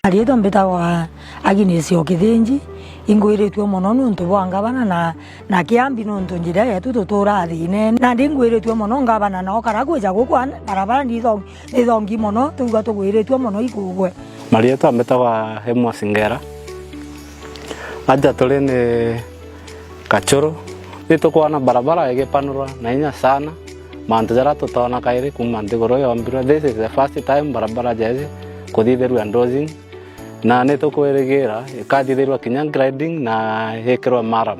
Aliyeto mbetawa aginesio kithinji ingwiritwe muno nuntu bwa ngabana na kiambi nuntu njira yetu tutura thine na ndingwiritwe muno ngabana no karagwija gukwa barabara ndithongi muno tuga tugwiritwe muno ikugwe. Aliyeto mbetawa hemwa singera aja tole ni kachoro itukwana barabara igipanurwa na inya sana mantu jara tutona kairi kuma ndigoro yombirwa. This is the first time barabara jaje kuthitherwa dozing na nitukwirigira ikathitherwa kinya grading na hekirwa maram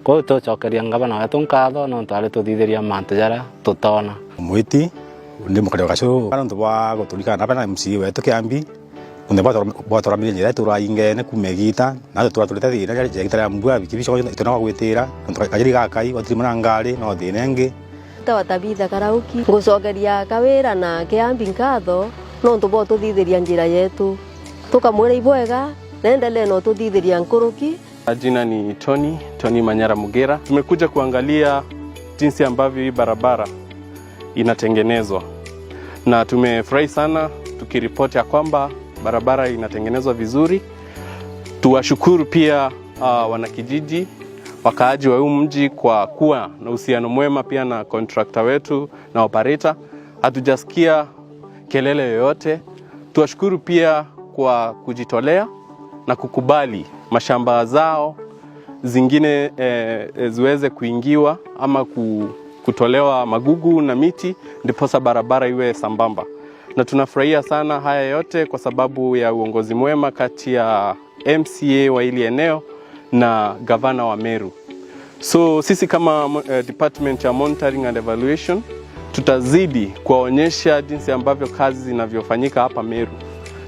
ko tucokeria ngabana wetu nkatho no ntari tuthitheria mantu jara tutona mwiti ndi mukareo gacu kana ntwa gutulika na bana MC wetu kiambi unde batora mili njira turaingene kumegita na turatuleta thina jari jegitara mbua bikibico itona gwitira kajiri gakai watiri munangari no thinenge tawatabitha karauki gucokeria kawira na kiambi nkatho no ntubo tuthithiria njira yetu tukamwira ibwega naendelee no tuthithiria nkuruki. Jina ni Tony Manyara Mugera. Tumekuja kuangalia jinsi ambavyo hii barabara inatengenezwa na tumefurahi sana tukiripoti ya kwamba barabara inatengenezwa vizuri. Tuwashukuru pia wanakijiji wakaaji wa huu mji kwa kuwa na uhusiano mwema pia na contractor wetu na operator. Hatujasikia kelele yoyote. Tuwashukuru pia kwa kujitolea na kukubali mashamba zao zingine ziweze kuingiwa ama kutolewa magugu na miti ndiposa barabara iwe sambamba. Na tunafurahia sana haya yote kwa sababu ya uongozi mwema kati ya MCA wa hili eneo na gavana wa Meru. So sisi kama Department ya Monitoring and Evaluation tutazidi kuwaonyesha jinsi ambavyo kazi zinavyofanyika hapa Meru.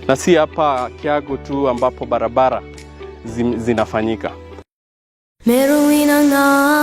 Na si hapa Kiago tu ambapo barabara zinafanyika. Meru inanga